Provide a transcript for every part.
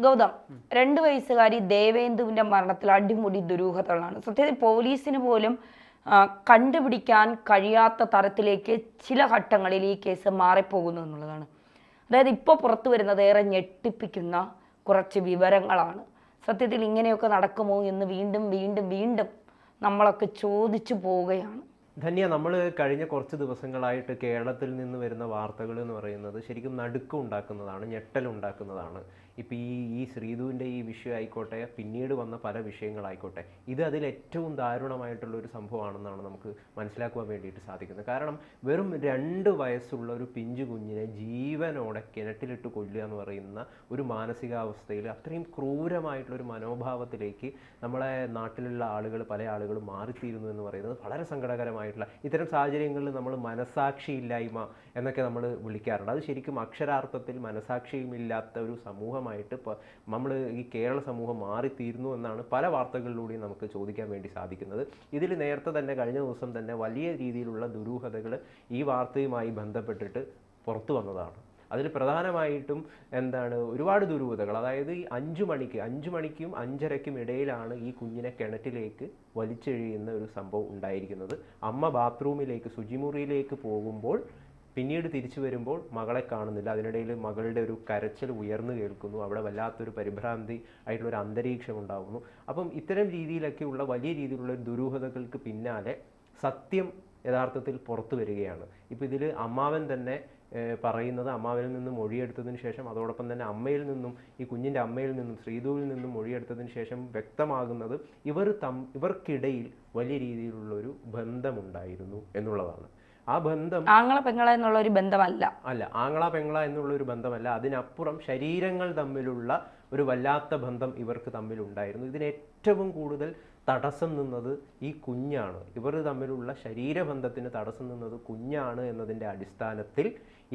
ഗൗതം, 2 വയസ്സുകാരി ദേവേന്ദുവിന്റെ മരണത്തിൽ അടിമുടി ദുരൂഹതകളാണ്. സത്യത്തിൽ പോലീസിന് പോലും കണ്ടുപിടിക്കാൻ കഴിയാത്ത തരത്തിലേക്ക് ചില ഘട്ടങ്ങളിൽ ഈ കേസ് മാറിപ്പോകുന്നു എന്നുള്ളതാണ്. അതായത് ഇപ്പോൾ പുറത്തു വരുന്നത് ഏറെ ഞെട്ടിപ്പിക്കുന്ന കുറച്ച് വിവരങ്ങളാണ്. സത്യത്തിൽ ഇങ്ങനെയൊക്കെ നടക്കുമോ എന്ന് വീണ്ടും വീണ്ടും വീണ്ടും നമ്മളൊക്കെ ചോദിച്ചു പോവുകയാണ്. ധന്യ, നമ്മൾ കഴിഞ്ഞ കുറച്ച് ദിവസങ്ങളായിട്ട് കേരളത്തിൽ നിന്ന് വരുന്ന വാർത്തകൾ എന്ന് പറയുന്നത് ശരിക്കും നടുക്കം ഉണ്ടാക്കുന്നതാണ്, ഞെട്ടലുണ്ടാക്കുന്നതാണ്. ഇപ്പം ഈ ശ്രീധുവിൻ്റെ ഈ വിഷയം ആയിക്കോട്ടെ, പിന്നീട് വന്ന പല വിഷയങ്ങളായിക്കോട്ടെ, ഇത് അതിൽ ഏറ്റവും ദാരുണമായിട്ടുള്ളൊരു സംഭവമാണെന്നാണ് നമുക്ക് മനസ്സിലാക്കുവാൻ വേണ്ടിയിട്ട് സാധിക്കുന്നത്. കാരണം വെറും 2 വയസ്സുള്ള ഒരു പിഞ്ചു കുഞ്ഞിനെ ജീവനോടെ കിണറ്റിലിട്ട് കൊല്ലുക എന്ന് പറയുന്ന ഒരു മാനസികാവസ്ഥയിൽ, അത്രയും ക്രൂരമായിട്ടുള്ളൊരു മനോഭാവത്തിലേക്ക് നമ്മളെ നാട്ടിലുള്ള ആളുകൾ, പല ആളുകളും മാറിത്തീരുന്നു എന്ന് പറയുന്നത് വളരെ സങ്കടകരമായിട്ടുള്ള ഇത്തരം സാഹചര്യങ്ങളിൽ നമ്മൾ മനസാക്ഷിയില്ലായ്മ എന്നൊക്കെ നമ്മൾ വിളിക്കാറുണ്ട്. അത് ശരിക്കും അക്ഷരാർത്ഥത്തിൽ മനസാക്ഷിയുമില്ലാത്ത ഒരു സമൂഹമായിട്ട് നമ്മൾ ഈ കേരള സമൂഹം മാറിത്തീരുന്നു എന്നാണ് പല വാർത്തകളിലൂടെയും നമുക്ക് ചോദിക്കാൻ വേണ്ടി സാധിക്കുന്നത്. ഇതിൽ നേരത്തെ തന്നെ കഴിഞ്ഞ ദിവസം തന്നെ വലിയ രീതിയിലുള്ള ദുരൂഹതകൾ ഈ വാർത്തയുമായി ബന്ധപ്പെട്ടിട്ട് പുറത്തു വന്നതാണ്. അതിൽ പ്രധാനമായിട്ടും ഒരുപാട് ദുരൂഹതകൾ. അതായത് ഈ 5 മണിക്കും 5:30ക്കും ഇടയിലാണ് ഈ കുഞ്ഞിനെ കിണറ്റിലേക്ക് വലിച്ചെഴിയുന്ന ഒരു സംഭവം ഉണ്ടായിരിക്കുന്നത്. അമ്മ ബാത്റൂമിലേക്ക്, ശുചിമുറിയിലേക്ക് പോകുമ്പോൾ പിന്നീട് തിരിച്ചു വരുമ്പോൾ മകളെ കാണുന്നില്ല. അതിനിടയിൽ മകളുടെ ഒരു കരച്ചിൽ ഉയർന്നു കേൾക്കുന്നു. അവിടെ വല്ലാത്തൊരു പരിഭ്രാന്തി ആയിട്ടുള്ളൊരു അന്തരീക്ഷം ഉണ്ടാകുന്നു. അപ്പം ഇത്തരം രീതിയിലൊക്കെയുള്ള വലിയ രീതിയിലുള്ള ദുരൂഹതകൾക്ക് പിന്നാലെ സത്യം യഥാർത്ഥത്തിൽ പുറത്തു വരികയാണ്. ഇപ്പോൾ ഇതിൽ അമ്മാവൻ തന്നെ പറയുന്നത്, അമ്മാവനിൽ നിന്നും മൊഴിയെടുത്തതിന് ശേഷം, അതോടൊപ്പം തന്നെ അമ്മയിൽ നിന്നും, ഈ കുഞ്ഞിൻ്റെ അമ്മയിൽ നിന്നും, ശ്രീധുവിൽ നിന്നും മൊഴിയെടുത്തതിന് ശേഷം വ്യക്തമാകുന്നത് ഇവർക്കിടയിൽ വലിയ രീതിയിലുള്ളൊരു ബന്ധമുണ്ടായിരുന്നു എന്നുള്ളതാണ്. ആ ബന്ധം ആങ്ങള പെങ്ങള എന്നുള്ള ഒരു ബന്ധമല്ല, ആങ്ങള പെങ്ങള എന്നുള്ള ഒരു ബന്ധമല്ല. അതിനപ്പുറം ശരീരങ്ങൾ തമ്മിലുള്ള ഒരു വല്ലാത്ത ബന്ധം ഇവർക്ക് തമ്മിലുണ്ടായിരുന്നു. ഇതിന് ഏറ്റവും കൂടുതൽ തടസ്സം നിന്നത് ഈ കുഞ്ഞാണ്. ഇവർ തമ്മിലുള്ള ശരീരബന്ധത്തിന് തടസ്സം നിന്നത് കുഞ്ഞാണ് എന്നതിൻ്റെ അടിസ്ഥാനത്തിൽ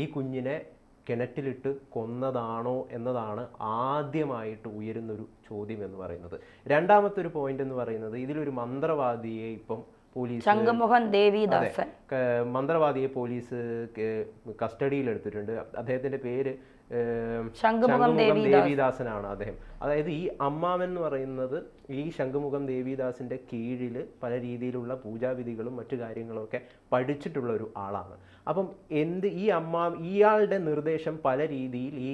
ഈ കുഞ്ഞിനെ കിണറ്റിലിട്ട് കൊന്നതാണോ എന്നതാണ് ആദ്യമായിട്ട് ഉയരുന്നൊരു ചോദ്യം എന്ന് പറയുന്നത്. രണ്ടാമത്തെ ഒരു പോയിന്റ് എന്ന് പറയുന്നത്, ഇതിലൊരു മന്ത്രവാദിയെ ഇപ്പം പോലീസ്, മന്ത്രവാദിയെ പോലീസ് കസ്റ്റഡിയിൽ എടുത്തിട്ടുണ്ട്. അദ്ദേഹത്തിൻ്റെ പേര് ശംഖുമുഖം ദേവിദാസനാണ് അദ്ദേഹം. അതായത് ഈ അമ്മാവൻ എന്ന് പറയുന്നത് ഈ ശംഖുമുഖം ദേവിദാസിൻ്റെ കീഴിൽ പല രീതിയിലുള്ള പൂജാവിധികളും മറ്റു കാര്യങ്ങളൊക്കെ പഠിച്ചിട്ടുള്ള ഒരു ആളാണ്. അപ്പം ഇയാളുടെ നിർദ്ദേശം പല രീതിയിൽ ഈ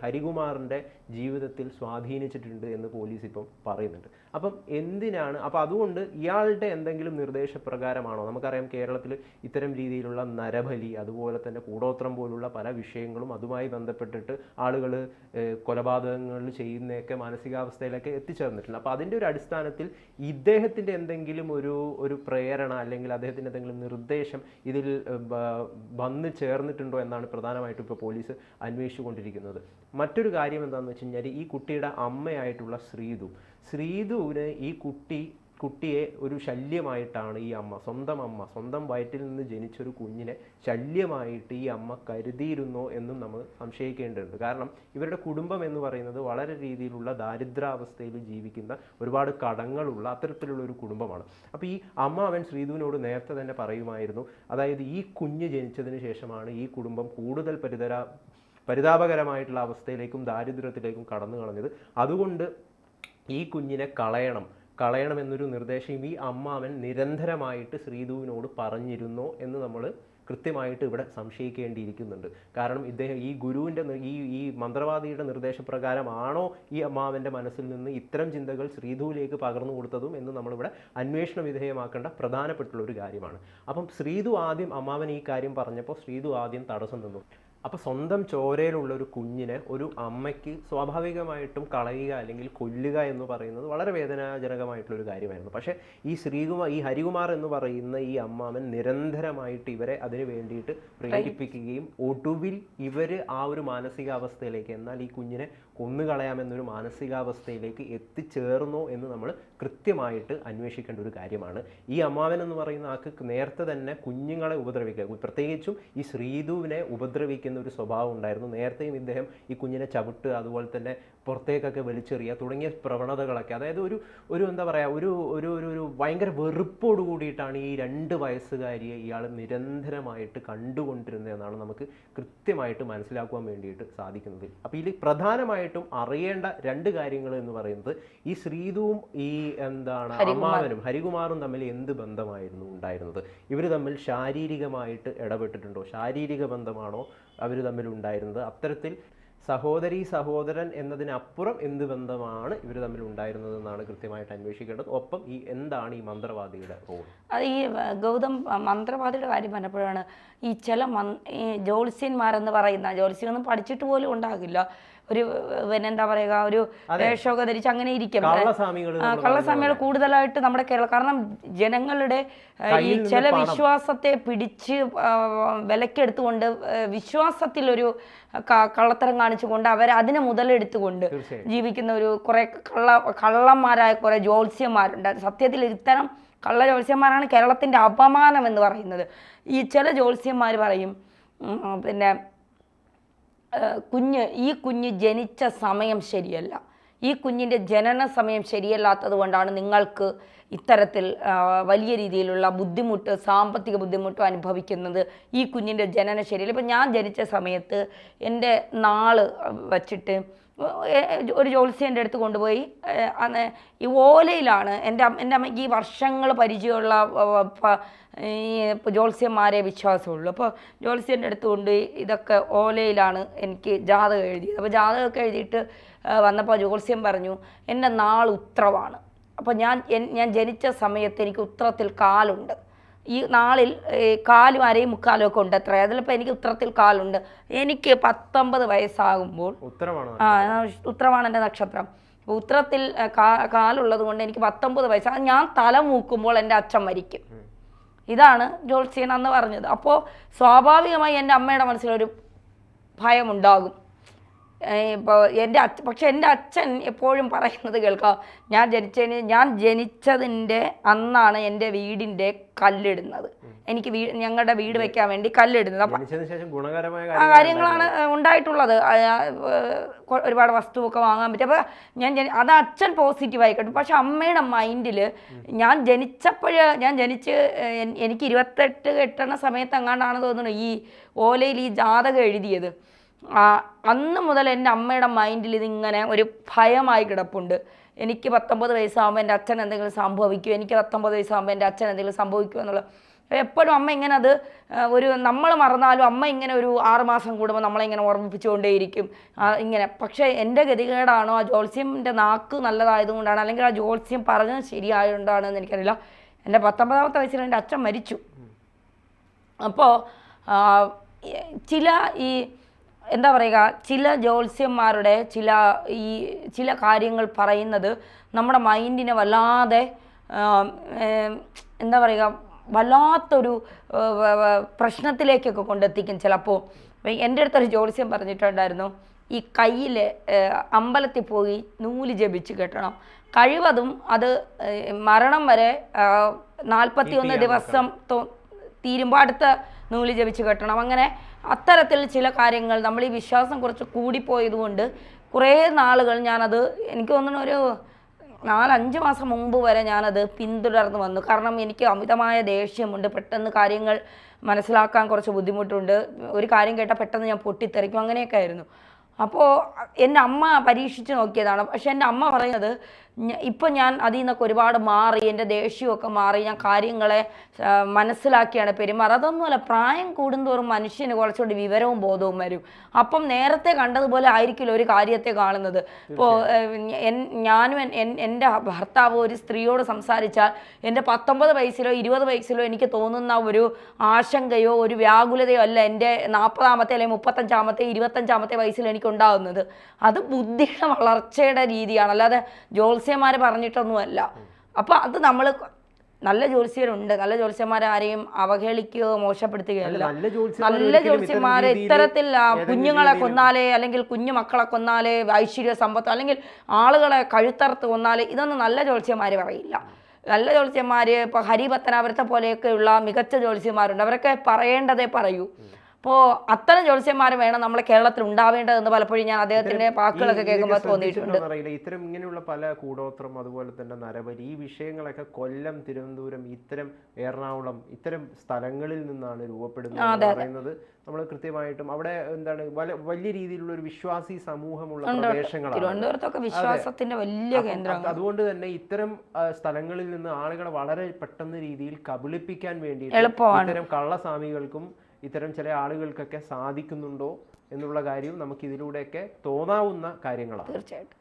ഹരികുമാറിൻ്റെ ജീവിതത്തിൽ സ്വാധീനിച്ചിട്ടുണ്ട് എന്ന് പോലീസ് ഇപ്പം പറയുന്നുണ്ട്. അപ്പം അതുകൊണ്ട് ഇയാളുടെ എന്തെങ്കിലും നിർദ്ദേശപ്രകാരമാണോ? നമുക്കറിയാം കേരളത്തിൽ ഇത്തരം രീതിയിലുള്ള നരബലി, അതുപോലെ തന്നെ കൂടോത്രം പോലുള്ള പല വിഷയങ്ങളും അതുമായി ബന്ധപ്പെട്ടിട്ട് ആളുകൾ കൊലപാതകങ്ങൾ ചെയ്യുന്നതൊക്കെ മാനസികാവസ്ഥയിലൊക്കെ എത്തിച്ചേർന്നിട്ടുണ്ട്. അപ്പോൾ അതിൻ്റെ ഒരു അടിസ്ഥാനത്തിൽ ഇദ്ദേഹത്തിൻ്റെ എന്തെങ്കിലും ഒരു പ്രേരണ അല്ലെങ്കിൽ അദ്ദേഹത്തിൻ്റെ എന്തെങ്കിലും നിർദ്ദേശം ഇതിൽ വന്ന് ചേർന്നിട്ടുണ്ടോ എന്നാണ് പ്രധാനമായിട്ടും ഇപ്പോൾ പോലീസ് അന്വേഷിച്ചുകൊണ്ടിരിക്കുന്നത്. മറ്റൊരു കാര്യം എന്താണെന്ന് വെച്ച് കഴിഞ്ഞാൽ, ഈ കുട്ടിയുടെ അമ്മയായിട്ടുള്ള ശ്രീധുവിന് ഈ കുട്ടിയെ ഒരു ശല്യമായിട്ടാണ് ഈ അമ്മ, സ്വന്തം വയറ്റിൽ നിന്ന് ജനിച്ചൊരു കുഞ്ഞിനെ ശല്യമായിട്ട് ഈ അമ്മ കരുതിയിരുന്നോ എന്നും നമ്മൾ സംശയിക്കേണ്ടതുണ്ട്. കാരണം ഇവരുടെ കുടുംബം എന്ന് പറയുന്നത് വളരെ രീതിയിലുള്ള ദാരിദ്ര്യാവസ്ഥയിൽ ജീവിക്കുന്ന, ഒരുപാട് കടങ്ങളുള്ള അത്തരത്തിലുള്ള ഒരു കുടുംബമാണ്. അപ്പോൾ ഈ അമ്മാവൻ ശ്രീധുവിനോട് നേരത്തെ തന്നെ പറയുമായിരുന്നു, അതായത് ഈ കുഞ്ഞ് ജനിച്ചതിന് ശേഷമാണ് ഈ കുടുംബം കൂടുതൽ പരിതാപകരമായിട്ടുള്ള അവസ്ഥയിലേക്കും ദാരിദ്ര്യത്തിലേക്കും കടന്നു കളഞ്ഞത്. അതുകൊണ്ട് ഈ കുഞ്ഞിനെ കളയണമെന്നൊരു നിർദ്ദേശം ഈ അമ്മാവൻ നിരന്തരമായിട്ട് ശ്രീധുവിനോട് പറഞ്ഞിരുന്നോ എന്ന് നമ്മൾ കൃത്യമായിട്ട് ഇവിടെ സംശയിക്കേണ്ടിയിരിക്കുന്നുണ്ട്. കാരണം ഇദ്ദേഹം ഈ ഗുരുവിൻ്റെ ഈ മന്ത്രവാദിയുടെ നിർദ്ദേശപ്രകാരമാണോ ഈ അമ്മാവൻ്റെ മനസ്സിൽ നിന്ന് ഇത്തരം ചിന്തകൾ ശ്രീധുവിലേക്ക് പകർന്നു കൊടുത്തതും എന്ന് നമ്മളിവിടെ അന്വേഷണ വിധേയമാക്കേണ്ട പ്രധാനപ്പെട്ടുള്ള ഒരു കാര്യമാണ്. അപ്പം അമ്മാവൻ ഈ കാര്യം പറഞ്ഞപ്പോൾ ശ്രീധു ആദ്യം തടസ്സം നിന്നു. അപ്പോൾ സ്വന്തം ചോരയിലുള്ള ഒരു കുഞ്ഞിനെ ഒരു അമ്മയ്ക്ക് സ്വാഭാവികമായിട്ടും കളയുക അല്ലെങ്കിൽ കൊല്ലുക എന്ന് പറയുന്നത് വളരെ വേദനാജനകമായിട്ടുള്ളൊരു കാര്യമായിരുന്നു. പക്ഷേ ഈ ഹരികുമാർ എന്ന് പറയുന്ന ഈ അമ്മാവൻ നിരന്തരമായിട്ട് ഇവരെ അതിന് വേണ്ടിയിട്ട് പ്രേരിപ്പിക്കുകയും ഒടുവിൽ ഇവർ ആ ഒരു മാനസികാവസ്ഥയിലേക്ക്, എന്നാൽ ഈ കുഞ്ഞിനെ കൊന്നുകളയാമെന്നൊരു മാനസികാവസ്ഥയിലേക്ക് എത്തിച്ചേർന്നോ എന്ന് നമ്മൾ കൃത്യമായിട്ട് അന്വേഷിക്കേണ്ട ഒരു കാര്യമാണ്. ഈ അമ്മാവൻ എന്ന് പറയുന്ന ആൾക്ക് നേരത്തെ തന്നെ കുഞ്ഞുങ്ങളെ ഉപദ്രവിക്കുക, പ്രത്യേകിച്ചും ഈ ശ്രീധുവിനെ ഉപദ്രവിക്കുന്ന ചെയ്യുന്ന ഒരു സ്വഭാവം ഉണ്ടായിരുന്നു. നേരത്തെയും ഇദ്ദേഹം ഈ കുഞ്ഞിനെ ചവിട്ട്, അതുപോലെ തന്നെ പുറത്തേക്കൊക്കെ വലിച്ചെറിയുക തുടങ്ങിയ പ്രവണതകളൊക്കെ, അതായത് ഒരു എന്താ പറയുക, ഒരു ഭയങ്കര വെറുപ്പോട് കൂടിയിട്ടാണ് ഈ 2 വയസ്സുകാരിയെ ഇയാൾ നിരന്തരമായിട്ട് കണ്ടുകൊണ്ടിരുന്നതെന്നാണ് നമുക്ക് കൃത്യമായിട്ട് മനസ്സിലാക്കുവാൻ വേണ്ടിയിട്ട് സാധിക്കുന്നത്. അപ്പോൾ ഇതിൽ പ്രധാനമായിട്ടും അറിയേണ്ട 2 കാര്യങ്ങൾ എന്ന് പറയുന്നത്, ഈ ശ്രീതുവും ഈ അമ്മാവനും ഹരികുമാറും തമ്മിൽ എന്ത് ബന്ധമായിരുന്നു ഉണ്ടായിരുന്നത്, ഇവർ തമ്മിൽ ശാരീരികമായിട്ട് ഇടപെട്ടിട്ടുണ്ടോ, ശാരീരിക ബന്ധമാണോ അവർ തമ്മിൽ ഉണ്ടായിരുന്നത്, അത്തരത്തിൽ സഹോദരി സഹോദരൻ എന്നതിനപ്പുറം എന്ത് ബന്ധമാണ് ഇവർ തമ്മിൽ ഉണ്ടായിരുന്നതെന്നാണ് കൃത്യമായിട്ട് അന്വേഷിക്കേണ്ടത്. ഒപ്പം എന്താണ് ഈ മന്ത്രവാദിയുടെ റോൾ? അത് ഈ ഗൗതം മന്ത്രവാദിയുടെ കാര്യം പറഞ്ഞപ്പോഴാണ് ഈ ചില ഈ ജ്യോത്സ്യന്മാരെന്ന് പറയുന്ന, ജ്യോത്സ്യൊന്നും പഠിച്ചിട്ട് പോലും ഉണ്ടാകില്ല, ഒരു എന്താ പറയുക, ഒരു വേഷമൊക്കെ ധരിച്ച് അങ്ങനെ ഇരിക്കും. കള്ളസ്വാമികൾ കൂടുതലായിട്ട് നമ്മുടെ കേരളം, കാരണം ജനങ്ങളുടെ ഈ ചില വിശ്വാസത്തെ പിടിച്ച് വിലക്കെടുത്തുകൊണ്ട് വിശ്വാസത്തിലൊരു കള്ളത്തരം കാണിച്ചുകൊണ്ട് അതിനെ മുതലെടുത്തുകൊണ്ട് ജീവിക്കുന്ന ഒരു കുറെ കള്ളന്മാരായ കുറെ ജ്യോത്സ്യന്മാരുണ്ട്. സത്യത്തിൽ ഇത്തരം കള്ള ജ്യോത്സ്യന്മാരാണ് കേരളത്തിൻ്റെ അപമാനം എന്ന് പറയുന്നത്. ഈ ചില ജ്യോത്സ്യന്മാർ പറയും, പിന്നെ ഈ കുഞ്ഞ് ജനിച്ച സമയം ശരിയല്ല, ഈ കുഞ്ഞിൻ്റെ ജനന സമയം ശരിയല്ലാത്തത് കൊണ്ടാണ് നിങ്ങൾക്ക് ഇത്തരത്തിൽ വലിയ രീതിയിലുള്ള ബുദ്ധിമുട്ട്, സാമ്പത്തിക ബുദ്ധിമുട്ട് അനുഭവിക്കുന്നത്. ഈ കുഞ്ഞിൻ്റെ ജനനം ശരിയല്ല. ഇപ്പം ഞാൻ ജനിച്ച സമയത്ത് എൻ്റെ നാള് വച്ചിട്ട് ഒരു ജ്യോത്സ്യൻ്റെ അടുത്ത് കൊണ്ടുപോയി, ഈ ഓലയിലാണ് എൻ്റെ അമ്മയ്ക്ക് ഈ വർഷങ്ങൾ പരിചയമുള്ള ഈ ജ്യോത്സ്യന്മാരെ വിശ്വാസമുള്ളൂ. അപ്പോൾ ജ്യോത്സ്യൻ്റെ അടുത്ത് കൊണ്ടുപോയി ഇതൊക്കെ ഓലയിലാണ് എനിക്ക് ജാതകം എഴുതിയത്. അപ്പോൾ ജാതകമൊക്കെ എഴുതിയിട്ട് വന്നപ്പോൾ ജ്യോത്സ്യം പറഞ്ഞു എൻ്റെ നാൾ ഉത്രമാണ്. അപ്പോൾ ഞാൻ ജനിച്ച സമയത്ത് എനിക്ക് ഉത്രത്തിൽ കാലുണ്ട്, ഈ നാളിൽ കാലും അരയും മുക്കാലും ഒക്കെ ഉണ്ട് അത്ര, അതിലിപ്പോൾ എനിക്ക് ഉത്രത്തിൽ കാലുണ്ട്. എനിക്ക് 19 വയസ്സാകുമ്പോൾ ഉത്രമാണ് എൻ്റെ നക്ഷത്രം. ഉത്രത്തിൽ കാലുള്ളത് കൊണ്ട് എനിക്ക് 19 വയസ്സ്, ഞാൻ തല മൂക്കുമ്പോൾ എൻ്റെ അച്ഛൻ മരിക്കും. ഇതാണ് ജ്യോത്സ്യൻ അന്ന് പറഞ്ഞത്. അപ്പോൾ സ്വാഭാവികമായി എൻ്റെ അമ്മയുടെ മനസ്സിലൊരു ഭയമുണ്ടാകും. ഇപ്പോൾ പക്ഷെ എൻ്റെ അച്ഛൻ എപ്പോഴും പറയുന്നത് കേൾക്കാം, ഞാൻ ജനിച്ചതിൻ്റെ അന്നാണ് എൻ്റെ വീടിൻ്റെ കല്ലിടുന്നത്, എനിക്ക് ഞങ്ങളുടെ വീട് വെക്കാൻ വേണ്ടി കല്ലിടുന്നത്. അപ്പം ആ കാര്യങ്ങളാണ് ഉണ്ടായിട്ടുള്ളത്. ഒരുപാട് വസ്തുവൊക്കെ വാങ്ങാൻ പറ്റും. അപ്പോൾ അത് അച്ഛൻ പോസിറ്റീവായി കേട്ടു. പക്ഷെ അമ്മയുടെ മൈൻഡിൽ ഞാൻ ജനിച്ച് എനിക്ക് 28 കെട്ടണ സമയത്ത് എങ്ങാണ്ടാണ് തോന്നുന്നു ഈ ഓലയിൽ ഈ ജാതകം എഴുതിയത്. അന്ന് മുതൽ എൻ്റെ അമ്മയുടെ മൈൻഡിൽ ഇതിങ്ങനെ ഒരു ഭയമായി കിടപ്പുണ്ട്. എനിക്ക് 19 വയസ്സാകുമ്പോൾ എൻ്റെ അച്ഛൻ എന്തെങ്കിലും സംഭവിക്കുമോ, എനിക്ക് 19 വയസ്സാകുമ്പോൾ എൻ്റെ അച്ഛൻ എന്തെങ്കിലും സംഭവിക്കുമോ എന്നുള്ളത് എപ്പോഴും അമ്മ ഇങ്ങനെ അത് നമ്മൾ മറന്നാലും അമ്മ ഇങ്ങനെ ഒരു 6 മാസം കൂടുമ്പോൾ നമ്മളിങ്ങനെ ഓർമ്മിപ്പിച്ചുകൊണ്ടേയിരിക്കും ഇങ്ങനെ. പക്ഷേ എൻ്റെ ഗതികേടാണോ, ആ ജ്യോത്സ്യൻ്റെ നാക്ക് നല്ലതായതുകൊണ്ടാണ്, അല്ലെങ്കിൽ ആ ജ്യോത്സ്യം പറഞ്ഞത് ശരിയായതുകൊണ്ടാണ് എന്ന് എനിക്കറിയില്ല. എൻ്റെ 19ാമത്തെ വയസ്സിൽ എൻ്റെ അച്ഛൻ മരിച്ചു. അപ്പോൾ എന്താ പറയുക, ചില ജ്യോത്സ്യന്മാരുടെ ചില കാര്യങ്ങൾ പറയുന്നത് നമ്മുടെ മൈൻഡിനെ വല്ലാതെ എന്താ പറയുക, വല്ലാത്തൊരു പ്രശ്നത്തിലേക്കൊക്കെ കൊണ്ടെത്തിക്കും ചിലപ്പോൾ. എൻ്റെ അടുത്തൊരു ജ്യോത്സ്യം പറഞ്ഞിട്ടുണ്ടായിരുന്നു, ഈ കയ്യിൽ അമ്പലത്തിൽ പോയി നൂല് ജപിച്ച് കെട്ടണം, കഴിവതും അത് മരണം വരെ 41 ദിവസം തീരുമ്പോൾ അടുത്ത നൂല് ജപിച്ച് കെട്ടണം. അങ്ങനെ അത്തരത്തിൽ ചില കാര്യങ്ങൾ നമ്മൾ ഈ വിശ്വാസം കുറച്ച് കൂടിപ്പോയതുകൊണ്ട് കുറേ നാളുകൾ ഞാനത്, എനിക്ക് തോന്നുന്നു ഒരു 4-5 മാസം മുമ്പ് വരെ ഞാനത് പിന്തുടർന്ന് വന്നു. കാരണം എനിക്ക് അമിതമായ ദേഷ്യമുണ്ട്, പെട്ടെന്ന് കാര്യങ്ങൾ മനസ്സിലാക്കാൻ കുറച്ച് ബുദ്ധിമുട്ടുണ്ട്, ഒരു കാര്യം കേട്ടാൽ പെട്ടെന്ന് ഞാൻ പൊട്ടിത്തെറിക്കും, അങ്ങനെയൊക്കെ ആയിരുന്നു. അപ്പോൾ എൻ്റെ അമ്മ പരീക്ഷിച്ച് നോക്കിയതാണ്. പക്ഷെ എൻ്റെ അമ്മ പറയുന്നത് ഇപ്പം ഞാൻ അതിൽ നിന്നൊക്കെ ഒരുപാട് മാറി, എൻ്റെ ദേഷ്യമൊക്കെ മാറി, ഞാൻ കാര്യങ്ങളെ മനസ്സിലാക്കിയാണ് പെരുമാറുക. അതൊന്നുമല്ല, പ്രായം കൂടുന്തോറും മനുഷ്യന് കുറച്ചുകൂടി വിവരവും ബോധവും വരും. അപ്പം നേരത്തെ കണ്ടതുപോലെ ആയിരിക്കില്ല ഒരു കാര്യത്തെ കാണുന്നത്. ഇപ്പോൾ ഞാനും എൻ്റെ ഭർത്താവ് ഒരു സ്ത്രീയോട് സംസാരിച്ചാൽ എൻ്റെ 19 വയസ്സിലോ 20 വയസ്സിലോ എനിക്ക് തോന്നുന്ന ഒരു ആശങ്കയോ ഒരു വ്യാകുലതയോ അല്ല എൻ്റെ 40ാമത്തെ അല്ലെങ്കിൽ 35ാമത്തെ 25ാമത്തെ വയസ്സിൽ എനിക്കുണ്ടാകുന്നത്. അത് ബുദ്ധിയുടെ വളർച്ചയുടെ രീതിയാണ്, അല്ലാതെ ജ്യോത്സ്യന്മാർ പറഞ്ഞിട്ടൊന്നുമല്ല. അപ്പോൾ അത് നമ്മൾ നല്ല ജ്യോത്സ്യരുണ്ട്, നല്ല ജ്യോത്സ്യന്മാരെ ആരെയും അവഹേളിക്കുകയോ മോശപ്പെടുത്തുകയല്ല. നല്ല ജ്യോത്സ്യന്മാരെ ഇത്തരത്തിൽ കുഞ്ഞുങ്ങളെ കൊന്നാലേ അല്ലെങ്കിൽ കുഞ്ഞു മക്കളെ കൊന്നാലേ ഐശ്വര്യ സമ്പത്ത് അല്ലെങ്കിൽ ആളുകളെ കഴുത്തറുത്ത് കൊന്നാലേ, ഇതൊന്നും നല്ല ജ്യോത്സ്യന്മാർ പറയില്ല. നല്ല ജ്യോത്സ്യന്മാർ ഇപ്പോൾ ഹരിപത്തനാപുരത്തെ പോലെയൊക്കെയുള്ള മികച്ച ജ്യോത്സ്യന്മാരുണ്ട്, അവരൊക്കെ പറയേണ്ടതേ പറയൂ. അപ്പോൾ അത്തരം ജ്യോത്സ്യന്മാർ വേണം നമ്മളെ കേരളത്തിൽ ഉണ്ടാവേണ്ടതെന്ന് പലപ്പോഴും ഞാൻ അദ്ദേഹത്തിന്റെ വാക്കുകളൊക്കെ കേൾക്കുമ്പോൾ തോന്നിയിട്ടുണ്ട്. അറിയില്ല, ഇത്തരം ഇങ്ങനെയുള്ള പല കൂടോത്രം, അതുപോലെ തന്നെ നരബലി, ഈ വിഷയങ്ങളൊക്കെ കൊല്ലം, തിരുവനന്തപുരം, ഇത്തരം എറണാകുളം, ഇത്തരം സ്ഥലങ്ങളിൽ നിന്നാണ് രൂപപ്പെടുന്നത് പറയുന്നത്. നമ്മൾ കൃത്യമായിട്ടും അവിടെ എന്താണ് വലിയ രീതിയിലുള്ള ഒരു വിശ്വാസി സമൂഹമുള്ള പ്രദേശങ്ങളാണ്. തിരുവനന്തപുരത്തൊക്കെ വിശ്വാസത്തിന്റെ വലിയ കേന്ദ്രം. അതുകൊണ്ട് തന്നെ ഇത്തരം സ്ഥലങ്ങളിൽ നിന്ന് ആളുകളെ വളരെ പെട്ടെന്ന് രീതിയിൽ കബളിപ്പിക്കാൻ വേണ്ടി ഇത്തരം കള്ളസ്വാമികൾക്കും ഇത്തരം ചില ആളുകൾക്കൊക്കെ സാധിക്കുന്നുണ്ടോ എന്നുള്ള കാര്യം നമുക്ക് ഇതിലൂടെയൊക്കെ തോന്നാവുന്ന കാര്യങ്ങളാണ്. തീർച്ചയായിട്ടും.